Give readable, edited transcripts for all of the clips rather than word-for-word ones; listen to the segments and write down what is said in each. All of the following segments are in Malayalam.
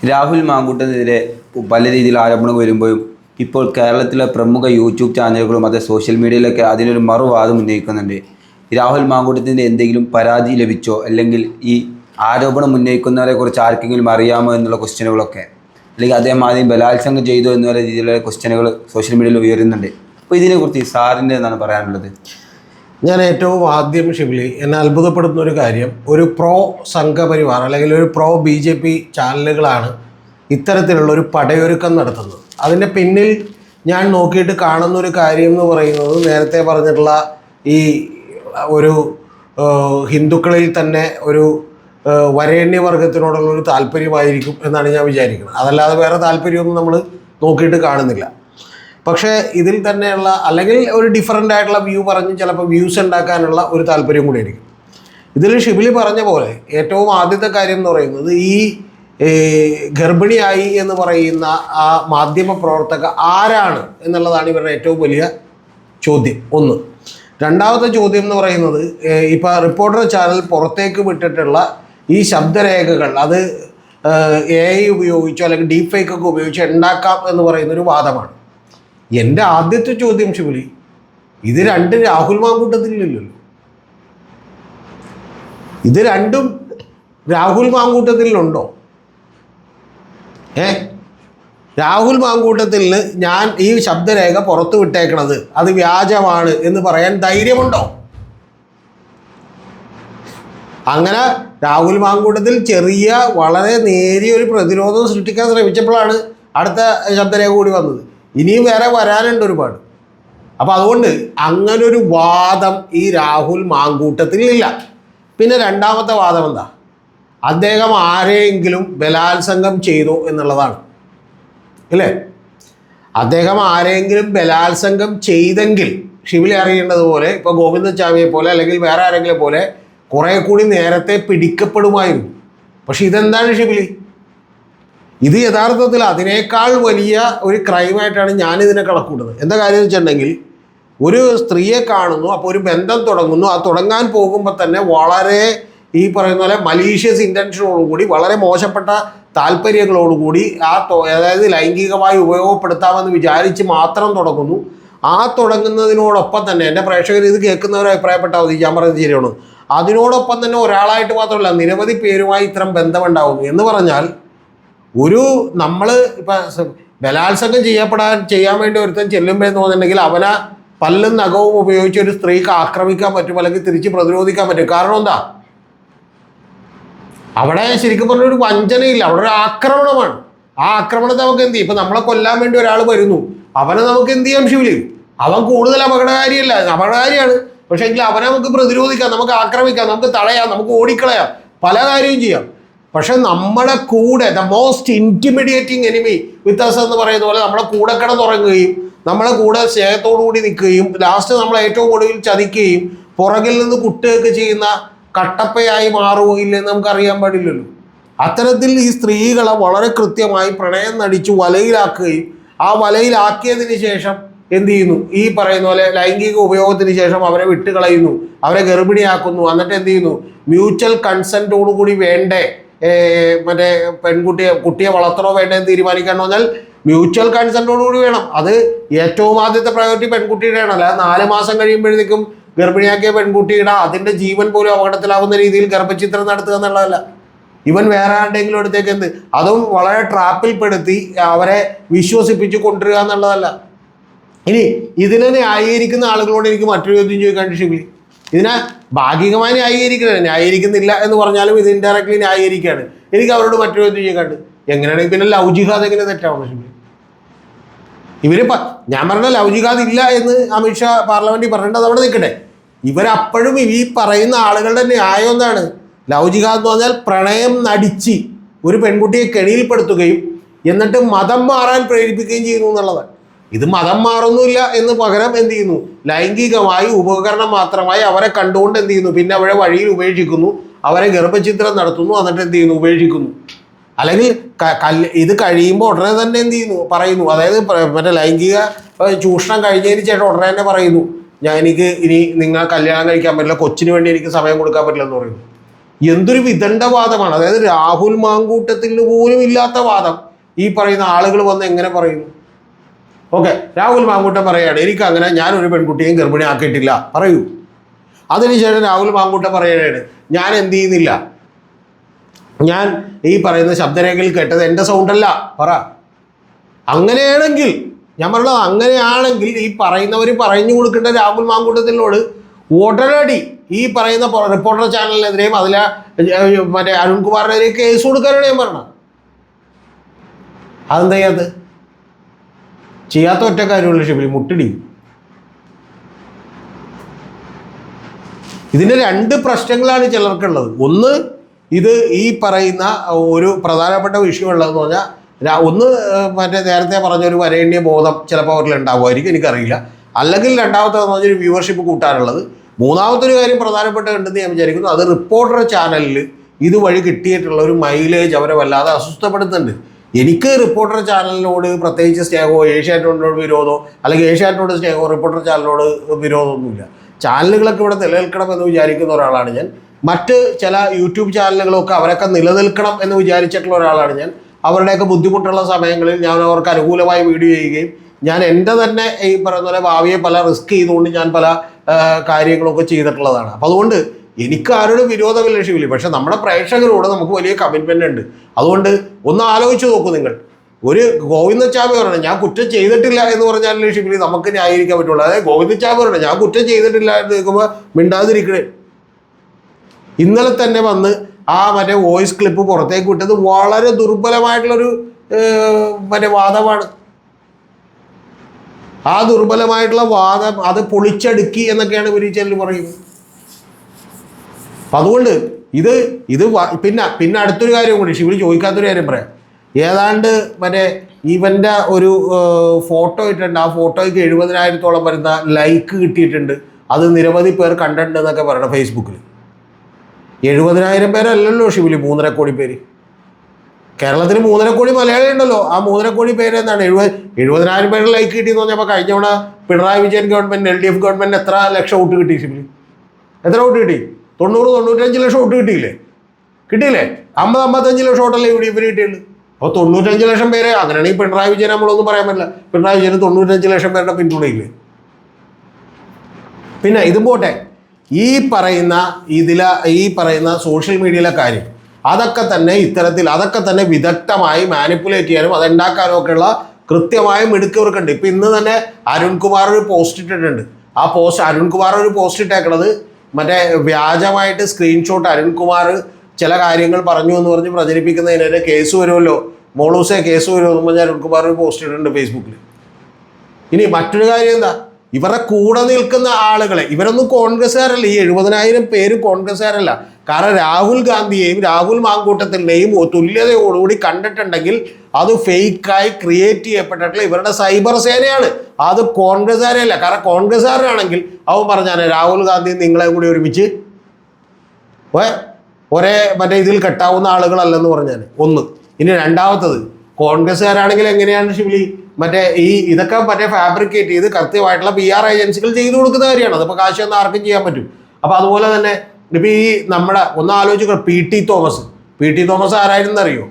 രാഹുൽ മാങ്കൂട്ടത്തിനെതിരെ പല രീതിയിൽ ആരോപണം വരുമ്പോഴും ഇപ്പോൾ കേരളത്തിലെ പ്രമുഖ യൂട്യൂബ് ചാനലുകളും അതേ സോഷ്യൽ മീഡിയയിലൊക്കെ അതിനൊരു മറുവാദം ഉന്നയിക്കുന്നുണ്ട്. രാഹുൽ മാങ്കൂട്ടത്തിൻ്റെ എന്തെങ്കിലും പരാതി ലഭിച്ചോ, അല്ലെങ്കിൽ ഈ ആരോപണം ഉന്നയിക്കുന്നവരെ കുറിച്ച് ആർക്കെങ്കിലും അറിയാമോ എന്നുള്ള ക്വസ്റ്റ്യനുകളൊക്കെ, അല്ലെങ്കിൽ അദ്ദേഹം ആദ്യം ബലാത്സംഗം ചെയ്തു എന്നുള്ള രീതിയിലുള്ള ക്വസ്റ്റ്യനുകൾ സോഷ്യൽ മീഡിയയിൽ ഉയരുന്നുണ്ട്. അപ്പോൾ ഇതിനെക്കുറിച്ച് സാറിൻ്റെ എന്താണ് പറയാനുള്ളത്? ഞാൻ ഏറ്റവും ആദ്യം ഷിബിലി എന്നെ അത്ഭുതപ്പെടുന്ന ഒരു കാര്യം, ഒരു പ്രോ സംഘപരിവാർ അല്ലെങ്കിൽ ഒരു പ്രോ BJP ചാനലുകളാണ് ഇത്തരത്തിലുള്ള ഒരു പടയൊരുക്കം നടത്തുന്നത്. അതിൻ്റെ പിന്നിൽ ഞാൻ നോക്കിയിട്ട് കാണുന്ന ഒരു കാര്യം എന്ന് പറയുന്നത്, നേരത്തെ പറഞ്ഞിട്ടുള്ള ഈ ഒരു ഹിന്ദുക്കളിൽ തന്നെ ഒരു വരേണ്യവർഗത്തിനോടുള്ളൊരു താല്പര്യമായിരിക്കും എന്നാണ് ഞാൻ വിചാരിക്കുന്നത്. അതല്ലാതെ വേറെ താല്പര്യമൊന്നും നമ്മൾ നോക്കിയിട്ട് കാണുന്നില്ല. പക്ഷേ ഇതിൽ തന്നെയുള്ള അല്ലെങ്കിൽ ഒരു ഡിഫറൻ്റ് ആയിട്ടുള്ള വ്യൂ പറഞ്ഞ് ചിലപ്പോൾ വ്യൂസ് ഉണ്ടാക്കാനുള്ള ഒരു താല്പര്യം കൂടി ആയിരിക്കും. ഇതിൽ ഷിബിലി പറഞ്ഞ പോലെ ഏറ്റവും ആദ്യത്തെ കാര്യം എന്ന് പറയുന്നത്, ഈ ഗർഭിണിയായി എന്ന് പറയുന്ന ആ മാധ്യമ പ്രവർത്തക ആരാണ് എന്നുള്ളതാണ് ഇവരുടെ ഏറ്റവും വലിയ ചോദ്യം. ഒന്ന്. രണ്ടാമത്തെ ചോദ്യം എന്ന് പറയുന്നത്, ഇപ്പോൾ റിപ്പോർട്ടർ ചാനൽ പുറത്തേക്ക് വിട്ടിട്ടുള്ള ഈ ശബ്ദരേഖകൾ അത് AI ഉപയോഗിച്ചോ അല്ലെങ്കിൽ ഡീപ് ഫേക്ക് ഒക്കെ ഉപയോഗിച്ചോ ഉണ്ടാക്കാം എന്ന് പറയുന്നൊരു വാദമാണ്. എൻ്റെ ആദ്യത്തെ ചോദ്യം ഷിബിലി, ഇത് രണ്ടും രാഹുൽ മാങ്കൂട്ടത്തിലില്ലല്ലോ. ഇത് രണ്ടും രാഹുൽ മാങ്കൂട്ടത്തിലുണ്ടോ? രാഹുൽ മാങ്കൂട്ടത്തിന് ഞാൻ ഈ ശബ്ദരേഖ പുറത്തു വിട്ടേക്കണത് അത് വ്യാജമാണ് എന്ന് പറയാൻ ധൈര്യമുണ്ടോ? അങ്ങനെ രാഹുൽ മാങ്കൂട്ടത്തിൽ ചെറിയ വളരെ നേരിയ ഒരു പ്രതിരോധം സൃഷ്ടിക്കാൻ ശ്രമിച്ചപ്പോഴാണ് അടുത്ത ശബ്ദരേഖ കൂടി വന്നത്. ഇനിയും വേറെ വരാനുണ്ട് ഒരുപാട്. അപ്പോൾ അതുകൊണ്ട് അങ്ങനൊരു വാദം ഈ രാഹുൽ മാങ്കൂട്ടത്തിലില്ല. പിന്നെ രണ്ടാമത്തെ വാദം എന്താ? അദ്ദേഹം ആരെയെങ്കിലും ബലാത്സംഗം ചെയ്തു എന്നുള്ളതാണ്, അല്ലേ? അദ്ദേഹം ആരെങ്കിലും ബലാത്സംഗം ചെയ്തെങ്കിൽ ഷിബിലി അറിയേണ്ടതുപോലെ ഇപ്പോൾ ഗോവിന്ദച്ചാമിയെ പോലെ അല്ലെങ്കിൽ വേറെ ആരെങ്കിലും പോലെ കുറേ കൂടി നേരത്തെ പിടിക്കപ്പെടുമായിരുന്നു. പക്ഷെ ഇതെന്താണ് ഷിബിലി? ഇത് യഥാർത്ഥത്തിൽ അതിനേക്കാൾ വലിയ ഒരു ക്രൈമായിട്ടാണ് ഞാനിതിനെ കണക്കൂട്ടുന്നത്. എന്താ കാര്യം എന്ന് വെച്ചിട്ടുണ്ടെങ്കിൽ, ഒരു സ്ത്രീയെ കാണുന്നു, അപ്പോൾ ഒരു ബന്ധം തുടങ്ങുന്നു. ആ തുടങ്ങാൻ പോകുമ്പോൾ തന്നെ വളരെ ഈ പറയുന്ന പോലെ മലീഷ്യസ് ഇൻറ്റൻഷനോടുകൂടി, വളരെ മോശപ്പെട്ട താല്പര്യങ്ങളോടുകൂടി അതായത് ലൈംഗികമായി ഉപയോഗപ്പെടുത്താമെന്ന് വിചാരിച്ച് മാത്രം തുടങ്ങുന്നു. ആ തുടങ്ങുന്നതിനോടൊപ്പം തന്നെ, എൻ്റെ പ്രേക്ഷകർ ഇത് കേൾക്കുന്നവരെ അഭിപ്രായപ്പെട്ടാൽ മതി ഞാൻ പറയുന്നത് ശരിയാണ്, അതിനോടൊപ്പം തന്നെ ഒരാളായിട്ട് മാത്രമല്ല നിരവധി പേരുമായി ഇത്തരം ബന്ധമുണ്ടാകുന്നു. എന്ന് പറഞ്ഞാൽ ഒരു നമ്മൾ ഇപ്പം ബലാത്സംഗം ചെയ്യാൻ വേണ്ടി ഒരുത്തൻ ചെല്ലുമ്പോഴെന്ന് തോന്നുന്നുണ്ടെങ്കിൽ അവനെ പല്ലും നഖവും ഉപയോഗിച്ച് ഒരു സ്ത്രീക്ക് ആക്രമിക്കാൻ പറ്റും, അല്ലെങ്കിൽ തിരിച്ച് പ്രതിരോധിക്കാൻ പറ്റും. കാരണം എന്താ? അവിടെ ശരിക്കും പറഞ്ഞൊരു വഞ്ചനയില്ല, അവിടെ ഒരു ആക്രമണമാണ്. ആ ആക്രമണത്തെ നമുക്ക് എന്ത് ചെയ്യും? ഇപ്പം നമ്മളെ കൊല്ലാൻ വേണ്ടി ഒരാൾ വരുന്നു, അവനെ നമുക്ക് എന്ത് ചെയ്യാം ഷിബിലി? അവൻ കൂടുതൽ അപകടകാരിയാണ്. പക്ഷേ എങ്കിൽ അവനെ നമുക്ക് പ്രതിരോധിക്കാം, നമുക്ക് ആക്രമിക്കാം, നമുക്ക് തടയാം, നമുക്ക് ഓടിക്കളയാം, പല കാര്യവും ചെയ്യാം. പക്ഷെ നമ്മളെ കൂടെ the most intimidating enemy with us എന്ന് പറയുന്ന പോലെ നമ്മളെ കൂടെ കിടന്നുറങ്ങുകയും നമ്മളെ കൂടെ സ്നേഹത്തോടു കൂടി നിൽക്കുകയും ലാസ്റ്റ് നമ്മളെ ഏറ്റവും ഒടുവിൽ ചതിക്കുകയും പുറകിൽ നിന്ന് കുട്ടുകയൊക്കെ ചെയ്യുന്ന കട്ടപ്പയായി മാറുകയില്ലെന്ന് നമുക്കറിയാൻ പാടില്ലല്ലോ. അത്തരത്തിൽ ഈ സ്ത്രീകളെ വളരെ കൃത്യമായി പ്രണയം നടിച്ചു വലയിലാക്കുകയും ആ വലയിലാക്കിയതിന് ശേഷം എന്ത് ചെയ്യുന്നു? ഈ പറയുന്ന പോലെ ലൈംഗിക ഉപയോഗത്തിന് ശേഷം അവരെ വിട്ടുകളയുന്നു, അവരെ ഗർഭിണിയാക്കുന്നു. എന്നിട്ട് എന്ത് ചെയ്യുന്നു? മ്യൂച്വൽ കൺസെൻറ്റോടുകൂടി വേണ്ടേ മറ്റേ കുട്ടിയെ വളർത്തണോ വേണ്ടതെന്ന് തീരുമാനിക്കണം. എന്നാൽ മ്യൂച്വൽ കൺസെൻറ്റോടുകൂടി വേണം. അത് ഏറ്റവും ആദ്യത്തെ പ്രയോറിറ്റി പെൺകുട്ടിയുടെയാണ്. അല്ലാതെ 4 മാസം കഴിയുമ്പോഴത്തേക്കും ഗർഭിണിയാക്കിയ പെൺകുട്ടിയുടെ അതിൻ്റെ ജീവൻ പോലും അപകടത്തിലാവുന്ന രീതിയിൽ ഗർഭചിത്രം നടത്തുക എന്നുള്ളതല്ല. ഇവൻ വേറെ ആരുടെയെങ്കിലും അടുത്തേക്ക് അതും വളരെ ട്രാപ്പിൽപ്പെടുത്തി അവരെ വിശ്വസിപ്പിച്ച് കൊണ്ടുവരിക എന്നുള്ളതല്ല. ഇനി ഇതിനെ ന്യായീകരിക്കുന്ന ആളുകളോട് എനിക്ക് മറ്റൊരു ചോദ്യം ചോദിക്കാണ്ട് ഷിബിലി, ഇതിനെ ഭാഗികമായി ന്യായീകരിക്കുന്നില്ല എന്ന് പറഞ്ഞാലും ഇത് ഇൻഡയറക്ട്ലി ന്യായീകരിക്കുകയാണ്. എനിക്ക് അവരോട് മറ്റൊരു ചോദ്യം ചോദിക്കാണ്ട്, എങ്ങനെയാണെങ്കിൽ പിന്നെ ലവ് ജിഹാദ് എങ്ങനെ തെറ്റാവണം ഷിബിലി? ഞാൻ പറഞ്ഞ ലവ് ജിഹാദ് ഇല്ല എന്ന് അമിത്ഷാ പാർലമെന്റിൽ പറഞ്ഞിട്ട് അവിടെ നിൽക്കട്ടെ. ഇവരപ്പോഴും ഈ പറയുന്ന ആളുകളുടെ ന്യായം എന്താണ്? ലവ് ജിഹാദ് എന്ന് പറഞ്ഞാൽ പ്രണയം നടിച്ച് ഒരു പെൺകുട്ടിയെ കെണിയിൽപ്പെടുത്തുകയും എന്നിട്ട് മതം മാറാൻ പ്രേരിപ്പിക്കുകയും ചെയ്യുന്നു എന്നുള്ളതാണ്. ഇത് മതം മാറുന്നില്ല എന്ന് പകരം എന്ത് ചെയ്യുന്നു? ലൈംഗികമായി ഉപകരണം മാത്രമായി അവരെ കണ്ടുകൊണ്ട് എന്ത് ചെയ്യുന്നു? പിന്നെ അവരെ വഴിയിൽ ഉപേക്ഷിക്കുന്നു, അവരെ ഗർഭചിത്രം നടത്തുന്നു, എന്നിട്ട് എന്ത് ചെയ്യുന്നു? ഉപേക്ഷിക്കുന്നു. അല്ലെങ്കിൽ ഇത് കഴിയുമ്പോൾ ഉടനെ തന്നെ എന്ത് ചെയ്യുന്നു? പറയുന്നു. അതായത് മറ്റേ ലൈംഗിക ചൂഷണം കഴിഞ്ഞതിന് ശേഷം ഉടനെ തന്നെ പറയുന്നു, എനിക്ക് ഇനി നിങ്ങൾ കല്യാണം കഴിക്കാൻ പറ്റില്ല, കൊച്ചിന് വേണ്ടി എനിക്ക് സമയം കൊടുക്കാൻ പറ്റില്ല എന്ന് പറയുന്നു. എന്തൊരു വിദണ്ഡവാദമാണ്. അതായത് രാഹുൽ മാങ്കൂട്ടത്തിന് പോലും ഇല്ലാത്ത വാദം ഈ പറയുന്ന ആളുകൾ വന്ന് എങ്ങനെ പറയുന്നു? ഓക്കെ, രാഹുൽ മാങ്കൂട്ടം പറയുകയാണ് എനിക്ക് അങ്ങനെ ഞാനൊരു പെൺകുട്ടിയും ഗർഭിണിയാക്കിയിട്ടില്ല, പറയൂ. അതിനുശേഷം രാഹുൽ മാങ്കൂട്ടം പറയുകയാണ് ഞാൻ എന്ത് ചെയ്യുന്നില്ല, ഞാൻ ഈ പറയുന്ന ശബ്ദരേഖയിൽ കേട്ടത് എൻ്റെ സൗണ്ടല്ല, പറ. അങ്ങനെയാണെങ്കിൽ ഞാൻ പറഞ്ഞത്, അങ്ങനെയാണെങ്കിൽ ഈ പറയുന്നവർ പറഞ്ഞു കൊടുക്കേണ്ട രാഹുൽ മാങ്കൂട്ടത്തിനോട് ഉടനടി ഈ പറയുന്ന റിപ്പോർട്ടർ ചാനലിനെതിരെയും അതിലെ മറ്റേ അരുൺകുമാറിനെതിരെ കേസ് കൊടുക്കാനാണ് ഞാൻ പറഞ്ഞത്. അതെന്താ ചെയ്യാത്ത ഒറ്റ കാര്യമുള്ള ഷിബിലി, മുട്ടിടി. ഇതിന് രണ്ട് പ്രശ്നങ്ങളാണ് ചിലർക്കുള്ളത്. ഒന്ന്, ഇത് ഈ പറയുന്ന ഒരു പ്രധാനപ്പെട്ട വിഷയമുള്ളതെന്ന് പറഞ്ഞാൽ ഒന്ന് മറ്റേ നേരത്തെ പറഞ്ഞൊരു വരേണ്യ ബോധം ചിലപ്പോൾ അവരിൽ ഉണ്ടാകുമായിരിക്കും, എനിക്കറിയില്ല. അല്ലെങ്കിൽ രണ്ടാമത്തേന്ന് പറഞ്ഞൊരു വ്യൂവർഷിപ്പ് കൂട്ടാനുള്ളത്. മൂന്നാമത്തെ ഒരു കാര്യം പ്രധാനപ്പെട്ട ഉണ്ടെന്ന് ഞാൻ വിചാരിക്കുന്നു, അത് റിപ്പോർട്ടർ ചാനലിൽ ഇതുവഴി കിട്ടിയിട്ടുള്ള ഒരു മൈലേജ് അവരെ വല്ലാതെ അസ്വസ്ഥപ്പെടുത്തുന്നുണ്ട്. എനിക്ക് റിപ്പോർട്ടർ ചാനലിനോട് പ്രത്യേകിച്ച് സ്നേഹമോ ഏഷ്യാനെറ്റിനോട് വിരോധമോ അല്ലെങ്കിൽ ഏഷ്യാനെറ്റിനോട് സ്നേഹമോ റിപ്പോർട്ടർ ചാനലിനോട് വിരോധമൊന്നുമില്ല. ചാനലുകളൊക്കെ ഇവിടെ നിലനിൽക്കണം എന്ന് വിചാരിക്കുന്ന ഒരാളാണ് ഞാൻ. മറ്റ് ചില യൂട്യൂബ് ചാനലുകളൊക്കെ അവരൊക്കെ നിലനിൽക്കണം എന്ന് വിചാരിച്ചിട്ടുള്ള ഒരാളാണ് ഞാൻ. അവരുടെയൊക്കെ ബുദ്ധിമുട്ടുള്ള സമയങ്ങളിൽ ഞാൻ അവർക്ക് അനുകൂലമായി വീഡിയോ ചെയ്യുകയും ഞാൻ എൻ്റെ തന്നെ ഈ പറയുന്ന പോലെ ഭാവിയെ പല റിസ്ക് ചെയ്തുകൊണ്ട് ഞാൻ പല കാര്യങ്ങളൊക്കെ ചെയ്തിട്ടുള്ളതാണ്. അപ്പോൾ അതുകൊണ്ട് എനിക്ക് ആരോടും വിരോധമില്ല ഷിബിലി. പക്ഷെ നമ്മുടെ പ്രേക്ഷകരോട് നമുക്ക് വലിയ കമ്മിറ്റ്മെൻ്റ് ഉണ്ട്. അതുകൊണ്ട് ഒന്ന് ആലോചിച്ച് നോക്കൂ നിങ്ങൾ. ഒരു ഗോവിന്ദച്ചാമി പറയണം ഞാൻ കുറ്റം ചെയ്തിട്ടില്ല എന്ന് പറഞ്ഞാൽ ഷിബിലി നമുക്ക് ന്യായീകരിക്കാൻ പറ്റുള്ളൂ. അതായത് ഗോവിന്ദച്ചാമി പറയണം ഞാൻ കുറ്റം ചെയ്തിട്ടില്ല എന്ന് കേൾക്കുമ്പോൾ മിണ്ടാതിരിക്കണേ. ഇന്നലെ തന്നെ വന്ന് ആ മറ്റേ വോയിസ് ക്ലിപ്പ് പുറത്തേക്ക് വിട്ടത് വളരെ ദുർബലമായിട്ടുള്ളൊരു മറ്റേ വാദമാണ്. ആ ദുർബലമായിട്ടുള്ള വാദം അത് പൊളിച്ചടുക്കി എന്നൊക്കെയാണ് ഇവർ ഈ ചാനൽ പറയുന്നത്. അപ്പം അതുകൊണ്ട് ഇത് പിന്നെ അടുത്തൊരു കാര്യം കൂടി ഷിബിലി ചോദിക്കാത്തൊരു കാര്യം പറയാം. ഏതാണ്ട് മറ്റേ ഇവൻ്റെ ഒരു ഫോട്ടോ ഇട്ടിട്ടുണ്ട്. ആ ഫോട്ടോയ്ക്ക് 70,000-ഓളം വരുന്ന ലൈക്ക് കിട്ടിയിട്ടുണ്ട്. അത് നിരവധി പേർ കണ്ടിട്ടുണ്ട് എന്നൊക്കെ പറയണം ഫേസ്ബുക്കിൽ. 70,000 പേരല്ലല്ലോ ഷിബിലി, 3.5 കോടി പേര്. കേരളത്തിൽ 3.5 കോടി മലയാളി ഉണ്ടല്ലോ. ആ 3.5 കോടി പേര് എന്താണ് 70,000 പേര് ലൈക്ക് കിട്ടിയെന്ന് പറഞ്ഞപ്പോൾ കഴിഞ്ഞ തവണ Pinarayi Vijayan government LDF government എത്ര ലക്ഷം വോട്ട് കിട്ടി ഷിബിലി? എത്ര വോട്ട് കിട്ടി? 90-95 ലക്ഷം വോട്ട് കിട്ടിയില്ലേ? 50-55 ലക്ഷം വോട്ടല്ലേ UDF കിട്ടിയുള്ളൂ. അപ്പോൾ 95 ലക്ഷം പേരെ അങ്ങനെയാണെങ്കിൽ പിണറായി വിജയൻ നമ്മളൊന്നും പറയാൻ പറ്റില്ല. പിണറായി വിജയന് 95 ലക്ഷം പേരുടെ പിന്തുണയില്ലേ? പിന്നെ ഇതും പോട്ടെ, ഈ പറയുന്ന സോഷ്യൽ മീഡിയയിലെ കാര്യം അതൊക്കെ തന്നെ വിദഗ്ധമായി മാനിപ്പുലേറ്റ് ചെയ്യാനും അതുണ്ടാക്കാനും ഒക്കെയുള്ള കൃത്യമായ മിടുക്കവർക്കുണ്ട്. ഇപ്പം ഇന്ന് തന്നെ അരുൺകുമാർ ഒരു പോസ്റ്റ് ഇട്ടിട്ടുണ്ട്. ആ പോസ്റ്റ് അരുൺകുമാർ ഒരു പോസ്റ്റ് ഇട്ടേക്കണത് മറ്റേ വ്യാജമായിട്ട് സ്ക്രീൻഷോട്ട് അരുൺകുമാർ ചില കാര്യങ്ങൾ പറഞ്ഞു എന്ന് പറഞ്ഞ് പ്രചരിപ്പിക്കുന്നതിനെതിരെ കേസ് വരുമല്ലോ, മോളൂസെ കേസ് വരുമോ എന്ന് പറഞ്ഞാൽ അരുൺകുമാർ ഒരു പോസ്റ്റ് ഇട്ടിട്ടുണ്ട് ഫേസ്ബുക്കിൽ. ഇനി മറ്റൊരു കാര്യം എന്താ, ഇവരുടെ കൂടെ നിൽക്കുന്ന ആളുകളെ, ഇവരൊന്നും കോൺഗ്രസ്സുകാരല്ല. ഈ 70,000 പേര് കോൺഗ്രസ്സുകാരല്ല. കാരണം രാഹുൽ ഗാന്ധിയെയും രാഹുൽ മാങ്കൂട്ടത്തിനെയും തുല്യതയോടുകൂടി കണ്ടിട്ടുണ്ടെങ്കിൽ അത് ഫേക്കായി ക്രിയേറ്റ് ചെയ്യപ്പെട്ടിട്ടുള്ള ഇവരുടെ സൈബർ സേനയാണ്. അത് കോൺഗ്രസ്സുകാരല്ല. കാരണം കോൺഗ്രസ്സുകാരനാണെങ്കിൽ അവൻ പറഞ്ഞാൽ രാഹുൽ ഗാന്ധിയും നിങ്ങളെയും കൂടി ഒരുമിച്ച് ഒരേ മറ്റേ ഇതിൽ കെട്ടാവുന്ന ആളുകളല്ലെന്ന് പറഞ്ഞാൽ ഒന്ന്. ഇനി രണ്ടാമത്തത്, കോൺഗ്രസ്സുകാരാണെങ്കിൽ എങ്ങനെയാണ് ഷിബിലി മറ്റേ ഇതൊക്കെ മറ്റേ ഫാബ്രിക്കേറ്റ് ചെയ്ത് കൃത്യമായിട്ടുള്ള PR ഏജൻസികൾ ചെയ്തു കൊടുക്കുന്ന കാര്യമാണ്. അതിപ്പോൾ കാശ് ഒന്നും ആർക്കും ചെയ്യാൻ പറ്റും. അപ്പോൾ അതുപോലെ തന്നെ ഇപ്പോൾ നമ്മുടെ ഒന്ന് ആലോചിക്കുക, പി ടി തോമസ് ആരായിരുന്നു അറിയോ?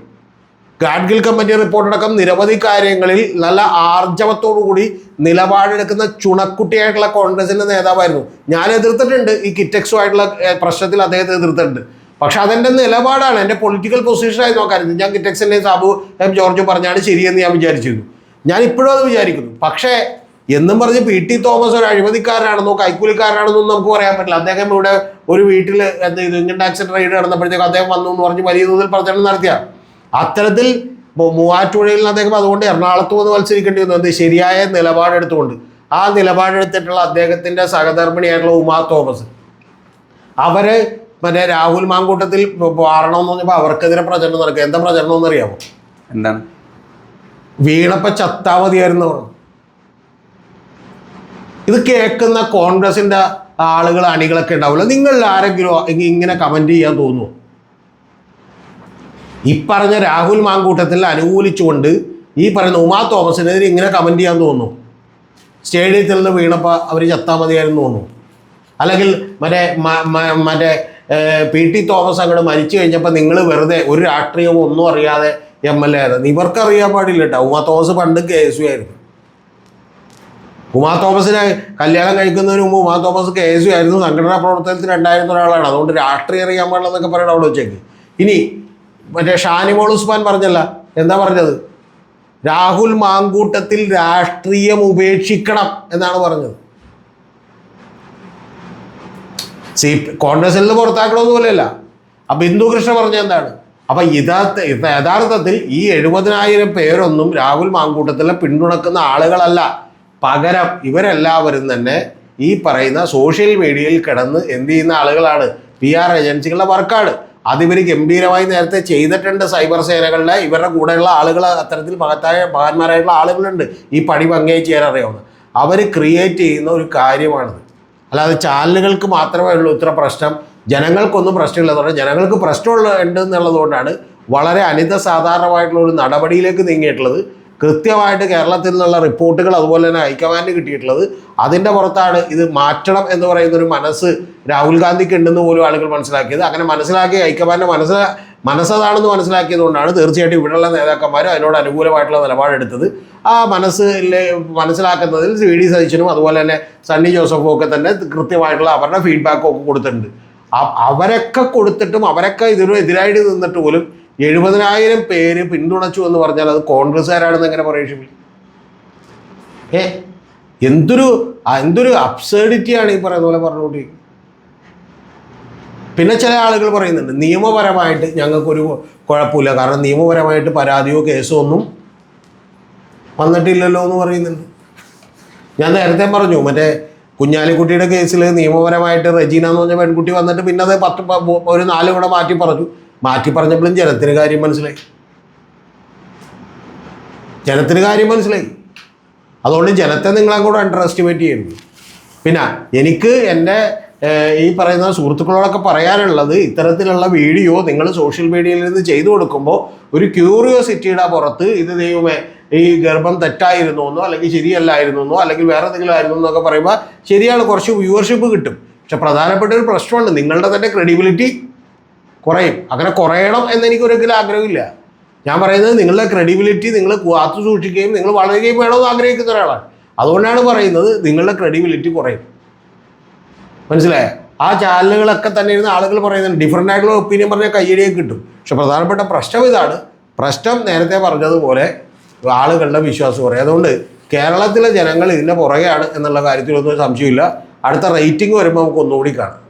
ഗാഡ്ഗിൽ കമ്മിറ്റി റിപ്പോർട്ടടക്കം നിരവധി കാര്യങ്ങളിൽ നല്ല ആർജവത്തോടുകൂടി നിലപാടെടുക്കുന്ന ചുണക്കുട്ടിയായിട്ടുള്ള കോൺഗ്രസിൻ്റെ നേതാവായിരുന്നു. ഞാൻ എതിർത്തിട്ടുണ്ട് ഈ കിറ്റക്സുമായിട്ടുള്ള പ്രശ്നത്തിൽ, അദ്ദേഹത്തെ എതിർത്തിട്ടുണ്ട്. പക്ഷെ അതെൻ്റെ നിലപാടാണ്, എൻ്റെ പൊളിറ്റിക്കൽ പൊസിഷനായി നോക്കാറുണ്ട്. ഞാൻ കിറ്റക്സിൻ്റെയും സാബു ജോർജും പറഞ്ഞാണ് ശരിയെന്ന് ഞാൻ വിചാരിച്ചിരുന്നു. ഞാൻ ഇപ്പോഴും അത് വിചാരിക്കുന്നു. പക്ഷേ എന്നും പറഞ്ഞ് PT തോമസ് ഒരു അഴിമതിക്കാരനാണെന്നോ കൈക്കൂലിക്കാരനാണെന്നോ നമുക്ക് പറയാൻ പറ്റില്ല. അദ്ദേഹം ഇവിടെ ഒരു വീട്ടിൽ എന്ത് ചെയ്തു, ഇൻകം ടാക്സ് റെയ്ഡ് നടന്നപ്പോഴത്തേക്ക് അദ്ദേഹം വന്നു എന്ന് പറഞ്ഞ് വലിയ തോതിൽ പ്രചരണം നടത്തിയ അത്തരത്തിൽ മൂവാറ്റുപുഴയിൽ നിന്ന് അദ്ദേഹം അതുകൊണ്ട് എറണാകുളത്ത് വന്ന് മത്സരിക്കേണ്ടി വന്നു. എന്ത് ശരിയായ നിലപാടെടുത്തുകൊണ്ട്. ആ നിലപാടെടുത്തിട്ടുള്ള അദ്ദേഹത്തിൻ്റെ സഹധർമ്മിണിയായിട്ടുള്ള ഉമാ തോമസ്, അവര് മറ്റേ രാഹുൽ മാങ്കൂട്ടത്തിൽ മാറണമെന്ന് പറഞ്ഞപ്പോൾ അവർക്കെതിരെ പ്രചരണം നടക്കുക. എന്താ പ്രചരണം എന്നറിയാമോ? എന്താണ്? വീണപ്പോൾ ചത്താ മതിയായിരുന്നു പറഞ്ഞു. ഇത് കേൾക്കുന്ന കോൺഗ്രസിൻ്റെ ആളുകൾ അണികളൊക്കെ ഉണ്ടാവില്ല. നിങ്ങൾ ആരെങ്കിലും ഇങ്ങനെ കമൻറ്റ് ചെയ്യാൻ തോന്നുമോ? ഈ പറഞ്ഞ രാഹുൽ മാങ്കൂട്ടത്തിൽ അനുകൂലിച്ചുകൊണ്ട് ഈ പറയുന്ന ഉമാ തോമസിനെതിരെ ഇങ്ങനെ കമൻറ്റ് ചെയ്യാൻ തോന്നുന്നു? സ്റ്റേഡിയത്തിൽ നിന്ന് വീണപ്പോൾ അവർ ചത്താ മതിയായിരുന്നു തോന്നുന്നു? അല്ലെങ്കിൽ മറ്റേ PT തോമസ് അങ്ങോട്ട് മരിച്ചു കഴിഞ്ഞപ്പോൾ നിങ്ങൾ വെറുതെ ഒരു രാഷ്ട്രീയമോ ഒന്നും അറിയാതെ MLA ആയിരുന്നു. ഇവർക്കറിയാൻ പാടില്ല കേട്ടോ. ഉമാ തോമസ് പണ്ട് KSU ആയിരുന്നു. ഉമാ തോമസിനെ കല്യാണം കഴിക്കുന്നതിന് മുമ്പ് ഉമാ തോമസ് KSU ആയിരുന്നു. സംഘടനാ പ്രവർത്തനത്തിൽ ഉണ്ടായിരുന്ന ഒരാളാണ്. അതുകൊണ്ട് രാഷ്ട്രീയം അറിയാൻ പാടില്ലെന്നൊക്കെ പറയണം അവിടെ വെച്ചേക്ക്. ഇനി മറ്റേ ഷാനിമോൾ ഉസ്മാൻ പറഞ്ഞല്ല, എന്താ പറഞ്ഞത്? രാഹുൽ മാങ്കൂട്ടത്തിൽ രാഷ്ട്രീയം ഉപേക്ഷിക്കണം എന്നാണ് പറഞ്ഞത്. കോൺഗ്രസിൽ നിന്ന് പുറത്താക്കണമെന്നുപോലെയല്ല. അപ്പം ബിന്ദു കൃഷ്ണ പറഞ്ഞ എന്താണ്? അപ്പം യഥാർത്ഥത്തിൽ ഈ 70,000 പേരൊന്നും രാഹുൽ മാങ്കൂട്ടത്തിലെ പിന്തുണക്കുന്ന ആളുകളല്ല. പകരം ഇവരെല്ലാവരും തന്നെ ഈ പറയുന്ന സോഷ്യൽ മീഡിയയിൽ കിടന്ന് എന്ത് ചെയ്യുന്ന ആളുകളാണ്. PR ഏജൻസികളുടെ വർക്കാണ്. അതിവർ ഗംഭീരമായി നേരത്തെ ചെയ്തിട്ടുണ്ട്. സൈബർ സേനകളുടെ ഇവരുടെ കൂടെയുള്ള ആളുകൾ, അത്തരത്തിൽ മഹാന്മാരായിട്ടുള്ള ആളുകളുണ്ട്. ഈ പണി ഭംഗിയായി ചെയ്യാൻ അറിയാവുന്ന അവർ ക്രിയേറ്റ് ചെയ്യുന്ന ഒരു കാര്യമാണിത്. അല്ലാതെ ചാനലുകൾക്ക് മാത്രമേ ഉള്ളൂ ഇത്ര പ്രശ്നം, ജനങ്ങൾക്കൊന്നും പ്രശ്നമില്ലെന്ന് പറഞ്ഞാൽ ജനങ്ങൾക്ക് പ്രശ്നമുള്ള ഉണ്ട് എന്നുള്ളത് കൊണ്ടാണ് വളരെ സാധാരണമായിട്ടുള്ള ഒരു നടപടിയിലേക്ക് നീങ്ങിയിട്ടുള്ളത്. കൃത്യമായിട്ട് കേരളത്തിൽ നിന്നുള്ള റിപ്പോർട്ടുകൾ അതുപോലെ തന്നെ ഹൈക്കമാൻഡ് കിട്ടിയിട്ടുള്ളത്. അതിൻ്റെ പുറത്താണ് ഇത് മാറ്റണം എന്ന് പറയുന്നൊരു മനസ്സ് രാഹുൽ ഗാന്ധിക്ക് ഉണ്ടെന്ന് പോലും ആളുകൾ മനസ്സിലാക്കിയത്. അങ്ങനെ മനസ്സിലാക്കിയ ഹൈക്കമാൻഡ് മനസ്സതാണെന്ന് മനസ്സിലാക്കിയത് കൊണ്ടാണ് തീർച്ചയായിട്ടും ഇവിടെയുള്ള നേതാക്കന്മാർ അതിനോട് അനുകൂലമായിട്ടുള്ള നിലപാടെടുത്തത്. ആ മനസ്സിലാക്കുന്നതിൽ CVD സതീശനും അതുപോലെ തന്നെ സണ്ണി ജോസഫും ഒക്കെ തന്നെ കൃത്യമായിട്ടുള്ള അവരുടെ ഫീഡ്ബാക്കും ഒക്കെ കൊടുത്തിട്ടുണ്ട്. അവരൊക്കെ കൊടുത്തിട്ടും അവരൊക്കെ ഇതിനെതിരായിട്ട് നിന്നിട്ട് പോലും 70,000 പേര് പിന്തുണച്ചു എന്ന് പറഞ്ഞാൽ അത് കോൺഗ്രസ്സുകാരാണെന്ന് എങ്ങനെ പറയും? എന്തൊരു അബ്സേർഡിറ്റിയാണ് ഈ പറയുന്ന പോലെ പറഞ്ഞുകൊണ്ടിരിക്കുന്നത്. പിന്നെ ചില ആളുകൾ പറയുന്നുണ്ട് നിയമപരമായിട്ട് ഞങ്ങൾക്കൊരു കുഴപ്പമില്ല, കാരണം നിയമപരമായിട്ട് പരാതിയോ കേസോ ഒന്നും വന്നിട്ടില്ലല്ലോ എന്ന് പറയുന്നുണ്ട്. ഞാൻ നേരത്തെ പറഞ്ഞു, മറ്റേ കുഞ്ഞാലിക്കുട്ടിയുടെ കേസിൽ നിയമപരമായിട്ട് റെജീന എന്ന് പറഞ്ഞ പെൺകുട്ടി വന്നിട്ട് പിന്നെ അത് 4 കൂടെ മാറ്റി പറഞ്ഞപ്പോഴും ജനത്തിന് കാര്യം മനസ്സിലായി. അതുകൊണ്ട് ജനത്തെ നിങ്ങളങ്ങോട്ട് അണ്ടർ എസ്റ്റിമേറ്റ് ചെയ്യുന്നു. പിന്നെ എനിക്ക് എൻ്റെ ഈ പറയുന്ന സുഹൃത്തുക്കളോടൊക്കെ പറയാനുള്ളത്, ഇത്തരത്തിലുള്ള വീഡിയോ നിങ്ങൾ സോഷ്യൽ മീഡിയയിൽ നിന്ന് ചെയ്തു കൊടുക്കുമ്പോൾ ഒരു ക്യൂറിയോസിറ്റിയുടെ പുറത്ത് ഇത് ദൈവമേ ഈ ഗർഭം തെറ്റായിരുന്നു എന്നോ അല്ലെങ്കിൽ ശരിയല്ലായിരുന്നു എന്നോ അല്ലെങ്കിൽ വേറെ എന്തെങ്കിലും ആയിരുന്നു എന്നൊക്കെ പറയുമ്പോൾ ശരിയാണ്, കുറച്ച് വ്യൂവർഷിപ്പ് കിട്ടും. പക്ഷെ പ്രധാനപ്പെട്ട ഒരു പ്രശ്നമുണ്ട്, നിങ്ങളുടെ തന്നെ ക്രെഡിബിലിറ്റി കുറയും. അങ്ങനെ കുറയണം എന്നെനിക്ക് ഒരിക്കലും ആഗ്രഹമില്ല. ഞാൻ പറയുന്നത് നിങ്ങളുടെ ക്രെഡിബിലിറ്റി നിങ്ങൾ കാത്തു സൂക്ഷിക്കുകയും നിങ്ങൾ വളരുകയും വേണമെന്ന് ആഗ്രഹിക്കുന്ന ഒരാളാണ്. അതുകൊണ്ടാണ് പറയുന്നത് നിങ്ങളുടെ ക്രെഡിബിലിറ്റി കുറയും. മനസ്സിലായോ? ആ ചാനലുകളൊക്കെ തന്നെ ഇരുന്ന ആളുകൾ പറയുന്നുണ്ട് ഡിഫറൻ്റ് ആയിട്ടുള്ള ഒപ്പീനിയൻ പറഞ്ഞാൽ കയ്യടിയൊക്കെ കിട്ടും. പക്ഷെ പ്രധാനപ്പെട്ട പ്രശ്നം ഇതാണ്. പ്രശ്നം നേരത്തെ പറഞ്ഞതുപോലെ ആളുകളുടെ വിശ്വാസം കുറയും. അതുകൊണ്ട് കേരളത്തിലെ ജനങ്ങൾ ഇതിൻ്റെ പുറകെയാണ് എന്നുള്ള കാര്യത്തിലൊന്നും സംശയമില്ല. അടുത്ത റേറ്റിംഗ് വരുമ്പോൾ നമുക്ക് ഒന്നുകൂടി കാണാം.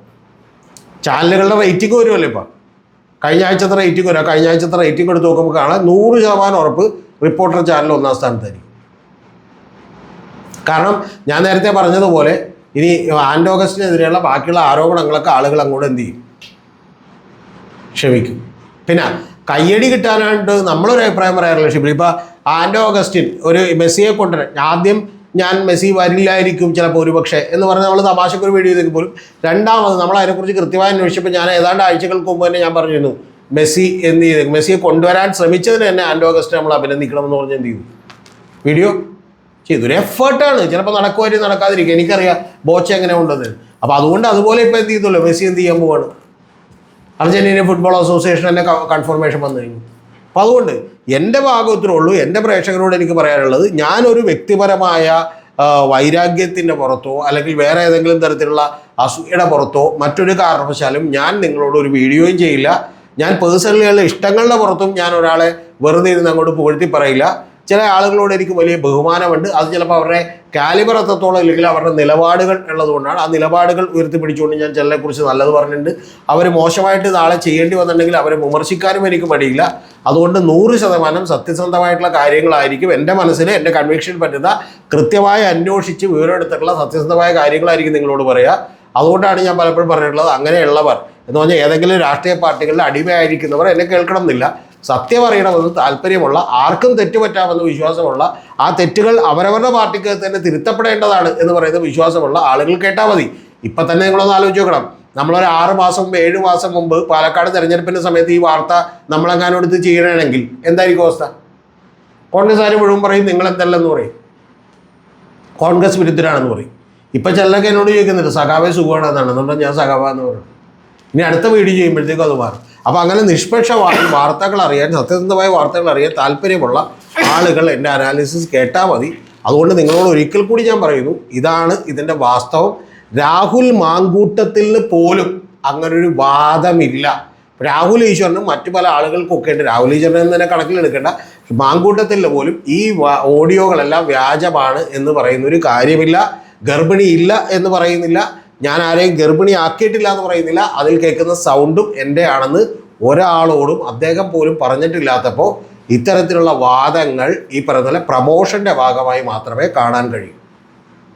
ചാനലുകളുടെ റേറ്റിംഗ് വരുമല്ലോ. ഇപ്പം കഴിഞ്ഞ ആഴ്ചത്തെ റേറ്റിംഗ് വരാം. കഴിഞ്ഞ ആഴ്ചത്തെ റേറ്റിംഗ് എടുത്ത് നോക്കുമ്പോൾ കാണാം 100% ഉറപ്പ് റിപ്പോർട്ടർ ചാനൽ 1-ാം സ്ഥാനത്തായിരിക്കും. കാരണം ഞാൻ നേരത്തെ പറഞ്ഞതുപോലെ ഇനി ആൻഡ് ഓഗസ്റ്റിനെതിരെയുള്ള ബാക്കിയുള്ള ആരോപണങ്ങളൊക്കെ ആളുകൾ അങ്ങോട്ട് എന്ത് ചെയ്യും? ക്ഷമിക്കും. പിന്നെ കയ്യടി കിട്ടാനായിട്ട് നമ്മളൊരു അഭിപ്രായം പറയാറില്ല ഷിബിലി. ഇപ്പോൾ ആൻഡ് ഓഗസ്റ്റിൻ ഒരു മെസ്സിയെ കൊണ്ടുവരാൻ ആദ്യം ഞാൻ മെസ്സി വരില്ലായിരിക്കും ചിലപ്പോൾ ഒരുപക്ഷെ എന്ന് പറഞ്ഞ് നമ്മൾ തമാശക്കൊരു വീഡിയോ ചെയ്തെങ്കിൽ പോലും രണ്ടാമത് നമ്മൾ അതിനെക്കുറിച്ച് കൃത്യമായി അന്വേഷിച്ചപ്പോൾ ഞാൻ ഏതാണ്ട് ആഴ്ചകൾക്ക് മുമ്പ് തന്നെ ഞാൻ പറഞ്ഞിരുന്നു മെസ്സിയെ കൊണ്ടുവരാൻ ശ്രമിച്ചതിന് തന്നെ ആൻഡ് ഓഗസ്റ്റ് നമ്മൾ അഭിനന്ദിക്കണമെന്ന് പറഞ്ഞ് എന്ത് ചെയ്തു? വീഡിയോ ചെയ്തൊരു എഫേർട്ടാണ്. ചിലപ്പോൾ നടക്കുമായിരിക്കും, നടക്കാതിരിക്കും, എനിക്കറിയാം ബോച്ച എങ്ങനെ ഉണ്ടെന്ന്. അപ്പോൾ അതുകൊണ്ട് അതുപോലെ ഇപ്പോൾ എന്ത് ചെയ്തല്ലോ, മെസ്സി എന്ത് ചെയ്യാൻ പോവാണ്? അർജന്റീന ഫുട്ബോൾ അസോസിയേഷൻ തന്നെ കൺഫർമേഷൻ വന്നു കഴിഞ്ഞു. അപ്പോൾ അതുകൊണ്ട് എൻ്റെ ഭാഗത്തിനുള്ളൂ എൻ്റെ പ്രേക്ഷകരോട് എനിക്ക് പറയാനുള്ളത്, ഞാനൊരു വ്യക്തിപരമായ വൈരാഗ്യത്തിൻ്റെ പുറത്തോ അല്ലെങ്കിൽ വേറെ ഏതെങ്കിലും തരത്തിലുള്ള അസൂയയുടെ പുറത്തോ മറ്റൊരു കാരണവശാലും ഞാൻ നിങ്ങളോട് ഒരു വീഡിയോയും ചെയ്യില്ല. ഞാൻ പേഴ്സണലിയുള്ള ഇഷ്ടങ്ങളുടെ പുറത്തും ഞാൻ ഒരാളെ വെറുതെ ഇരുന്ന് അങ്ങോട്ട് പുകഴ്ത്തി പറയില്ല. ചില ആളുകളോട് എനിക്ക് വലിയ ബഹുമാനമുണ്ട്. അത് ചിലപ്പോൾ അവരുടെ കാലിബർ എത്രത്തോളം ഇല്ലെങ്കിൽ അവരുടെ നിലപാടുകൾ ഉള്ളതുകൊണ്ടാണ്. ആ നിലപാടുകൾ ഉയർത്തിപ്പിടിച്ചുകൊണ്ട് ഞാൻ ചിലരെക്കുറിച്ച് നല്ലത് പറഞ്ഞിട്ടുണ്ട്. അവർ മോശമായിട്ട് നാളെ ചെയ്യേണ്ടി വന്നിട്ടുണ്ടെങ്കിൽ അവരെ വിമർശിക്കാനും എനിക്ക് മടിയില്ല. അതുകൊണ്ട് 100% സത്യസന്ധമായിട്ടുള്ള കാര്യങ്ങളായിരിക്കും എൻ്റെ മനസ്സിൽ എൻ്റെ കൺവിക്ഷൻ പറ്റുന്ന കൃത്യമായി അന്വേഷിച്ച് വിവരമെടുത്തിട്ടുള്ള സത്യസന്ധമായ കാര്യങ്ങളായിരിക്കും നിങ്ങളോട് പറയുക. അതുകൊണ്ടാണ് ഞാൻ പലപ്പോഴും പറഞ്ഞിട്ടുള്ളത്, അങ്ങനെയുള്ളവർ എന്ന് പറഞ്ഞാൽ ഏതെങ്കിലും രാഷ്ട്രീയ പാർട്ടികളുടെ അടിമയായിരിക്കുന്നവർ എന്നെ കേൾക്കണം എന്നില്ല. സത്യം അറിയണമെന്ന് താല്പര്യമുള്ള, ആർക്കും തെറ്റുപറ്റാമെന്ന് വിശ്വാസമുള്ള, ആ തെറ്റുകൾ അവരവരുടെ പാർട്ടിക്ക് തന്നെ തിരുത്തപ്പെടേണ്ടതാണ് എന്ന് പറയുന്ന വിശ്വാസമുള്ള ആളുകൾ കേട്ടാൽ മതി. ഇപ്പം തന്നെ നിങ്ങളൊന്ന് ആലോചിച്ച് നോക്കണം. നമ്മളൊരു 6 മാസം മുമ്പ് 7 മാസം മുമ്പ് പാലക്കാട് തെരഞ്ഞെടുപ്പിൻ്റെ സമയത്ത് ഈ വാർത്ത നമ്മളെങ്ങാനും എടുത്ത് ചെയ്യണമെങ്കിൽ എന്തായിരിക്കും അവസ്ഥ? കോൺഗ്രസ്സുകാർ മുഴുവൻ പറയും നിങ്ങൾ എന്തല്ലെന്ന് പറയും, കോൺഗ്രസ് വിരുദ്ധരാണെന്ന് പറയും. ഇപ്പം ചിലരൊക്കെ എന്നോട് ചോദിക്കുന്നുണ്ട് സഖാവേ സുഖമാണെന്നാണ്. എന്നുണ്ടെങ്കിൽ ഞാൻ സഖാവ എന്ന് പറയും. ഇനി അടുത്ത വീഡിയോ ചെയ്യുമ്പോഴത്തേക്കും അത് മാറും. അപ്പോൾ അങ്ങനെ നിഷ്പക്ഷമായി വാർത്തകൾ അറിയാൻ, സത്യസന്ധമായ വാർത്തകൾ അറിയാൻ താല്പര്യമുള്ള ആളുകൾ എൻ്റെ അനാലിസിസ് കേട്ടാൽ മതി. അതുകൊണ്ട് നിങ്ങളോട് ഒരിക്കൽ കൂടി ഞാൻ പറയുന്നു, ഇതാണ് ഇതിൻ്റെ വാസ്തവം. രാഹുൽ മാങ്കൂട്ടത്തിന് പോലും അങ്ങനൊരു വാദമില്ല. രാഹുൽ ഈശ്വരനും മറ്റു പല ആളുകൾക്കൊക്കെ ഉണ്ട്, രാഹുൽ ഈശ്വരനെ തന്നെ കണക്കിലെടുക്കേണ്ട, മാങ്കൂട്ടത്തിൽ പോലും ഈ ഓഡിയോകളെല്ലാം വ്യാജമാണ് എന്ന് പറയുന്നൊരു കാര്യമില്ല. ഗർഭിണി ഇല്ല എന്ന് പറയുന്നില്ല, ഞാൻ ആരെയും ഗർഭിണി ആക്കിയിട്ടില്ല എന്ന് പറയുന്നില്ല. അതിൽ കേൾക്കുന്ന സൗണ്ടും എൻ്റെ ആണെന്ന് ഒരാളോടും അദ്ദേഹം പോലും പറഞ്ഞിട്ടില്ലാത്തപ്പോൾ ഇത്തരത്തിലുള്ള വാദങ്ങൾ ഈ പറയുന്ന പ്രമോഷൻ്റെ ഭാഗമായി മാത്രമേ കാണാൻ കഴിയൂ.